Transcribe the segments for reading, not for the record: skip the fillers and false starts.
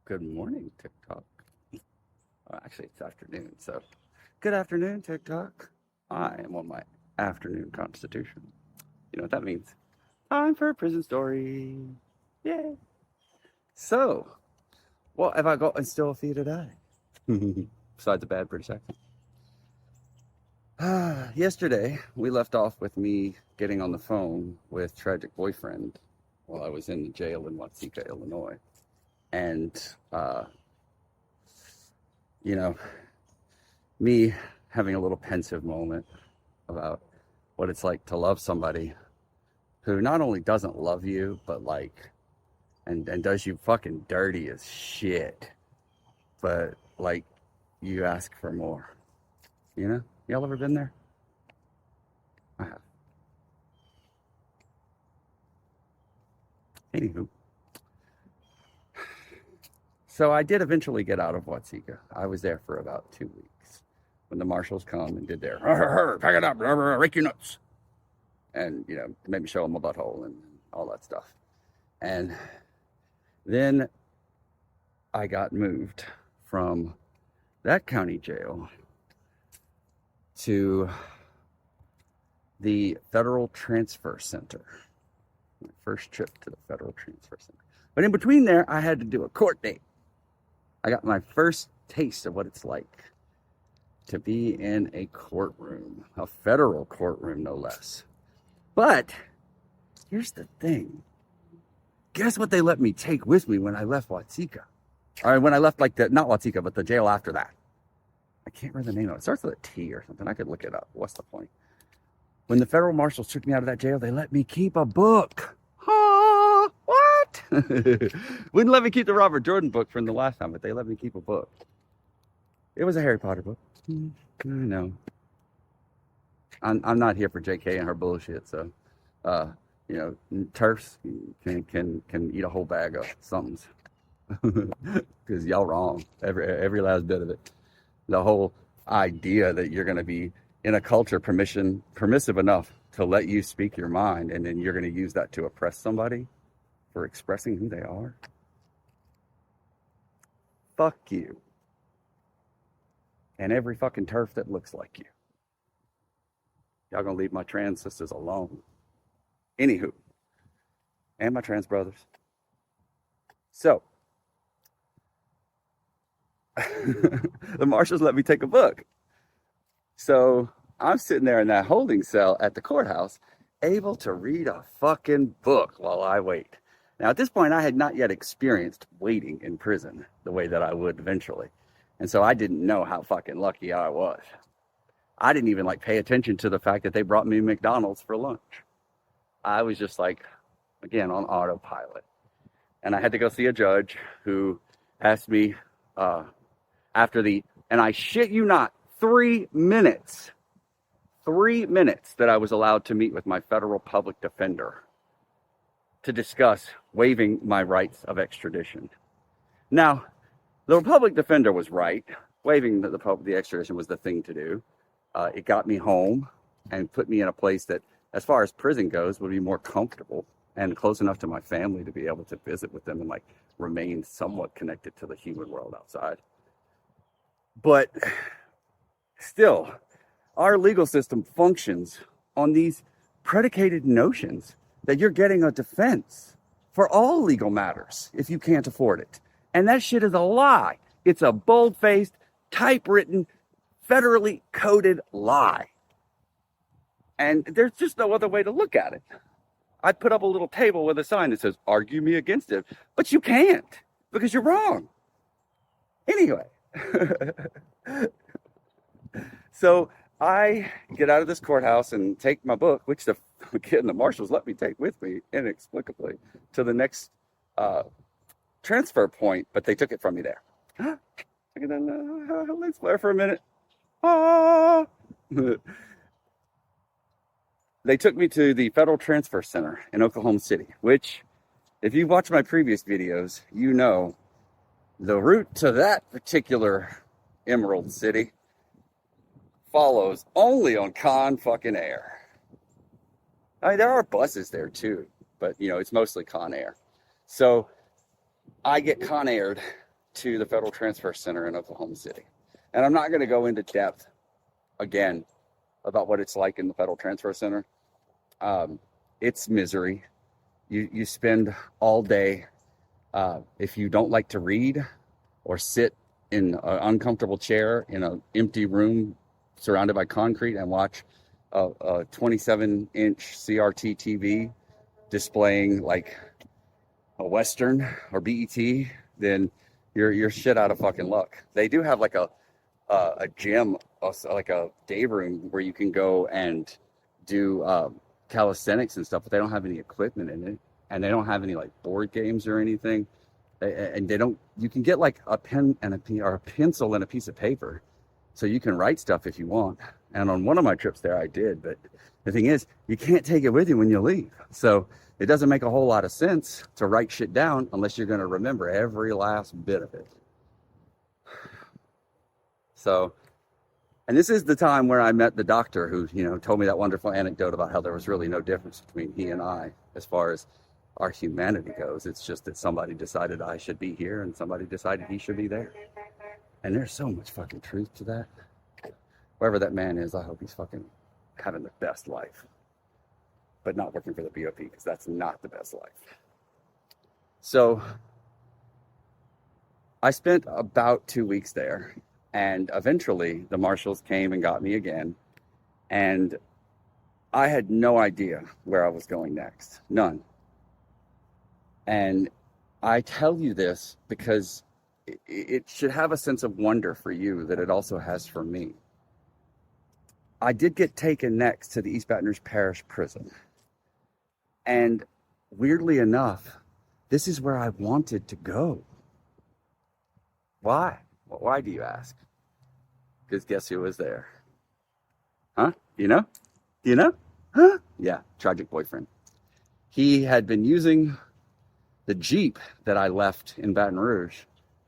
Good morning, TikTok. Actually, it's afternoon, so good afternoon, TikTok. I am on my afternoon constitution. You know what that means? Time for a prison story. Yay. So, what have I got in store for you today? Besides a bad British accent. Yesterday, we left off with me getting on the phone with tragic boyfriend while I was in the jail in Watsika, Illinois. And, you know, me having a little pensive moment about what it's like to love somebody who not only doesn't love you, but and does you fucking dirty as shit. But you ask for more. You know? Y'all ever been there? I have. Anywho. So I did eventually get out of Watsika. I was there for about 2 weeks when the marshals come and did their pack it up, rake your nuts, and made me show them my butthole and all that stuff. And then I got moved from that county jail to the Federal Transfer Center. My first trip to the Federal Transfer Center. But in between there, I had to do a court date. I got my first taste of what it's like to be in a courtroom, a federal courtroom, no less. But here's the thing. Guess what they let me take with me when I left Watsika? Or when I left, not Watsika, but the jail after that. I can't remember the name of it. It starts with a T or something. I could look it up. What's the point? When the federal marshals took me out of that jail, they let me keep a book. What? Wouldn't let me keep the Robert Jordan book from the last time, but they let me keep a book. It was a Harry Potter book. I know. I'm not here for JK and her bullshit, so turfs can eat a whole bag of somethings. Because y'all wrong. Every last bit of it. The whole idea that you're gonna be in a culture permissive enough to let you speak your mind, and then you're gonna use that to oppress somebody for expressing who they are. Fuck you. And every fucking turf that looks like you. Y'all gonna leave my trans sisters alone. Anywho. And my trans brothers. So. The marshals let me take a book. So I'm sitting there in that holding cell at the courthouse, able to read a fucking book while I wait. Now, at this point, I had not yet experienced waiting in prison the way that I would eventually. And so I didn't know how fucking lucky I was. I didn't even pay attention to the fact that they brought me McDonald's for lunch. I was just again, on autopilot. And I had to go see a judge who asked me and I shit you not, 3 minutes that I was allowed to meet with my federal public defender to discuss waiving my rights of extradition. Now, the public defender was right. Waiving the extradition was the thing to do. It got me home and put me in a place that, as far as prison goes, would be more comfortable and close enough to my family to be able to visit with them and remain somewhat connected to the human world outside. But still, our legal system functions on these predicated notions that you're getting a defense for all legal matters if you can't afford it. And that shit is a lie. It's a bold-faced, typewritten, federally coded lie. And there's just no other way to look at it. I'd put up a little table with a sign that says, argue me against it. But you can't, because you're wrong. Anyway. So I get out of this courthouse and take my book, which the marshals let me take with me inexplicably to the next transfer point, but they took it from me there. Let's flare for a minute. They took me to the Federal Transfer Center in Oklahoma City, which, if you've watched my previous videos, you know the route to that particular Emerald City follows only on Con fucking Air. I mean, there are buses there too, but it's mostly Con Air. So I get Con Aired to the Federal Transfer Center in Oklahoma City. And I'm not going to go into depth again about what it's like in the Federal Transfer Center. It's misery. You spend all day, if you don't like to read or sit in an uncomfortable chair in an empty room surrounded by concrete and watch a 27-inch CRT TV displaying like a Western or BET, then you're shit out of fucking luck. They do have like a gym, like a day room where you can go and do calisthenics and stuff, but they don't have any equipment in it, and they don't have any like board games or anything. And they don't. You can get like a pen and a pencil and a piece of paper, so you can write stuff if you want. And on one of my trips there, I did. But the thing is, you can't take it with you when you leave. So it doesn't make a whole lot of sense to write shit down unless you're going to remember every last bit of it. So, and this is the time where I met the doctor who, told me that wonderful anecdote about how there was really no difference between he and I as far as our humanity goes. It's just that somebody decided I should be here and somebody decided he should be there. And there's so much fucking truth to that. Whoever that man is, I hope he's fucking having the best life. But not working for the BOP, because that's not the best life. So I spent about 2 weeks there. And eventually the marshals came and got me again. And I had no idea where I was going next. None. And I tell you this because it should have a sense of wonder for you that it also has for me. I did get taken next to the East Baton Rouge Parish Prison. And weirdly enough, this is where I wanted to go. Why? Why do you ask? Because guess who was there? Huh? You know? Huh? Yeah, tragic boyfriend. He had been using the Jeep that I left in Baton Rouge.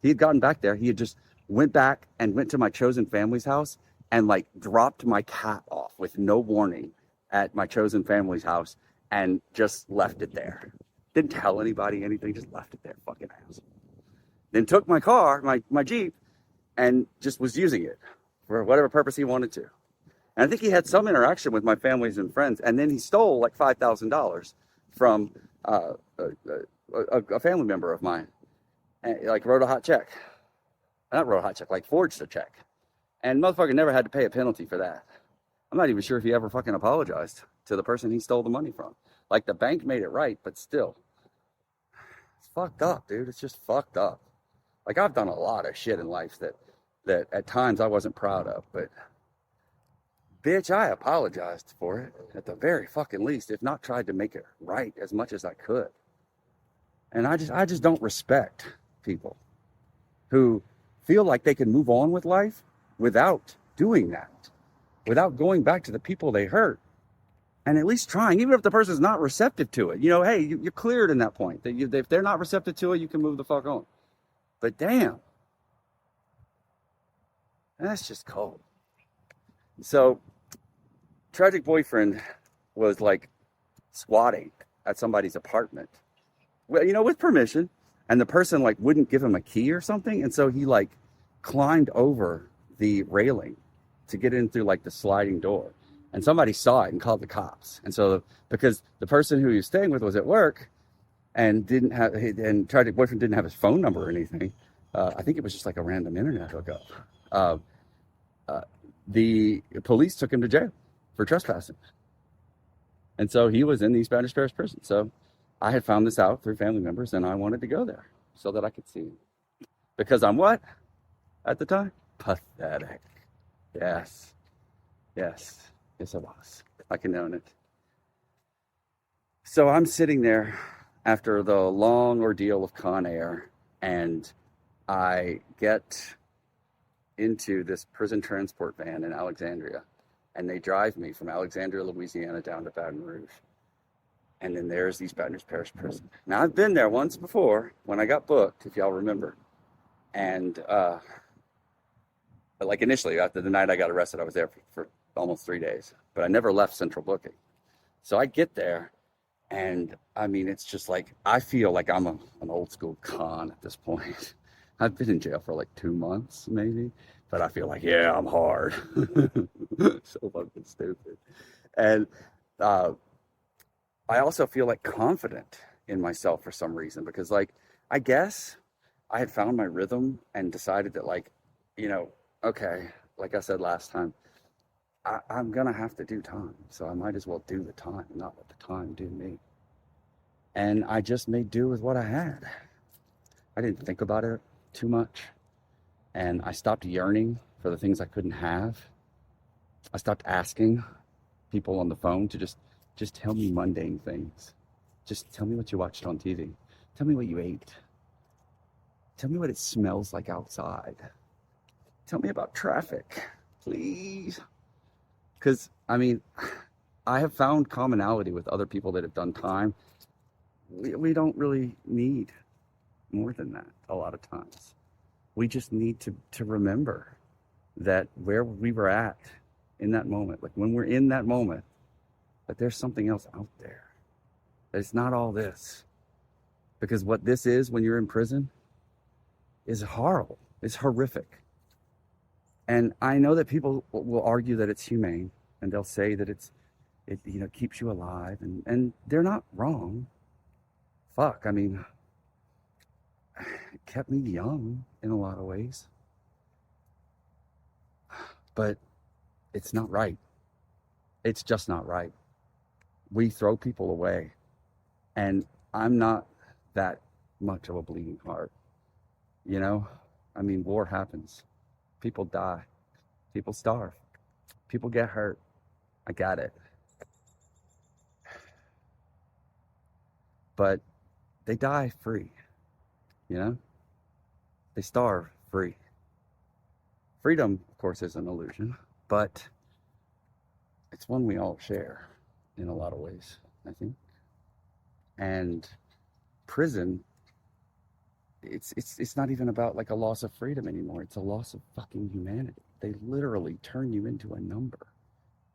He had gotten back there. He had just went back and went to my chosen family's house and like dropped my cat off with no warning at my chosen family's house and just left it there. Didn't tell anybody anything, just left it there, fucking ass. Then took my car, my Jeep, and just was using it for whatever purpose he wanted to. And I think he had some interaction with my families and friends, and then he stole like $5,000 from a family member of mine, and like wrote a hot check. Not wrote a hot check, like forged a check. And motherfucker never had to pay a penalty for that. I'm not even sure if he ever fucking apologized to the person he stole the money from. Like the bank made it right, but still. It's fucked up, dude. It's just fucked up. Like I've done a lot of shit in life that at times I wasn't proud of, but bitch, I apologized for it at the very fucking least, if not tried to make it right as much as I could. And I just don't respect people who feel like they can move on with life without doing that, without going back to the people they hurt, and at least trying, even if the person's not receptive to it. Hey, you're cleared in that point. If they're not receptive to it, you can move the fuck on. But damn, that's just cold. So, tragic boyfriend was like squatting at somebody's apartment, well, with permission, and the person like wouldn't give him a key or something, and so he like climbed over the railing to get in through like the sliding door, and somebody saw it and called the cops. And so because the person who he was staying with was at work and tragic boyfriend didn't have his phone number or anything, I think it was just like a random internet hookup, the police took him to jail for trespassing. And so he was in the East Baton Rouge Parish Prison. So I had found this out through family members, and I wanted to go there so that I could see him. Because I'm what? At the time? Pathetic. Yes, I was. I can own it. So I'm sitting there after the long ordeal of Con Air, and I get into this prison transport van in Alexandria, and they drive me from Alexandria, Louisiana down to Baton Rouge. And then there's East Baton Rouge Parish Prison. Now, I've been there once before when I got booked, if y'all remember. And like initially, after the night I got arrested, I was there for almost 3 days. But I never left central booking. So I get there, and I mean, it's just like, I feel like I'm an old school con at this point. I've been in jail for like 2 months, maybe, but I feel like, yeah, I'm hard. So fucking stupid. And uh, I also feel like confident in myself for some reason because, like, I guess I had found my rhythm and decided that, like, you know, okay, like I said last time, I'm gonna have to do time, so I might as well do the time, not let the time do me. And I just made do with what I had. I didn't think about it too much, and I stopped yearning for the things I couldn't have. I stopped asking people on the phone to just tell me mundane things. Just tell me what you watched on TV. Tell me what you ate. Tell me what it smells like outside. Tell me about traffic, please. Because, I mean, I have found commonality with other people that have done time. We don't really need more than that a lot of times. We just need to remember that where we were at in that moment, like when we're in that moment, that there's something else out there. That it's not all this. Because what this is when you're in prison is horrible. It's horrific. And I know that people will argue that it's humane and they'll say that it keeps you alive, and they're not wrong. Fuck, I mean, it kept me young in a lot of ways. But it's not right. It's just not right. We throw people away. And I'm not that much of a bleeding heart. You know? I mean, war happens. People die. People starve. People get hurt. I got it. But they die free. You know? They starve free. Freedom, of course, is an illusion, but it's one we all share in a lot of ways, I think. And prison, it's not even about like a loss of freedom anymore. It's a loss of fucking humanity. They literally turn you into a number,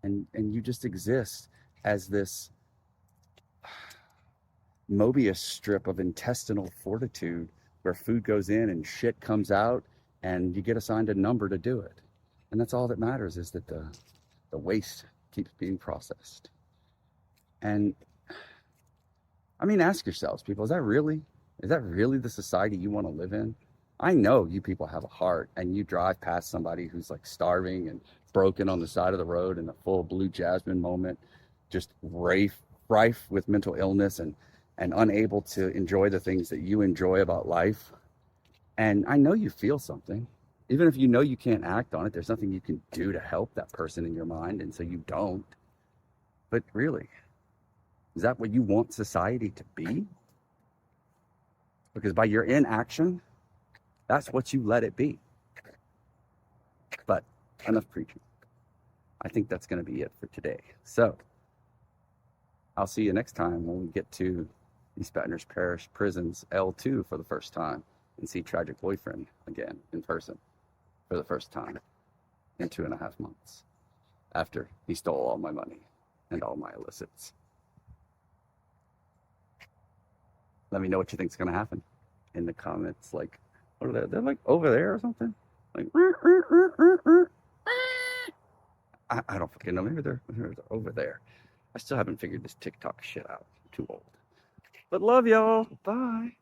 and you just exist as this Mobius strip of intestinal fortitude where food goes in and shit comes out, and you get assigned a number to do it. And that's all that matters, is that the waste keeps being processed. And I mean, ask yourselves, people, is that really the society you want to live in? I know you people have a heart, and you drive past somebody who's like starving and broken on the side of the road in a full blue jasmine moment, just rife with mental illness and unable to enjoy the things that you enjoy about life. And I know you feel something. Even if you know you can't act on it, there's nothing you can do to help that person in your mind, and so you don't. But really, is that what you want society to be? Because by your inaction, that's what you let it be. But enough preaching. I think that's going to be it for today. So I'll see you next time when we get to East Baton Rouge Parish Prisons L2 for the first time and see Tragic Boyfriend again in person for the first time in 2.5 months after he stole all my money and all my illicits. Let me know what you think is going to happen in the comments. Like, what are they? They're like over there or something? Like, I don't fucking know. Maybe they're over there. I still haven't figured this TikTok shit out. I'm too old. But love y'all. Bye.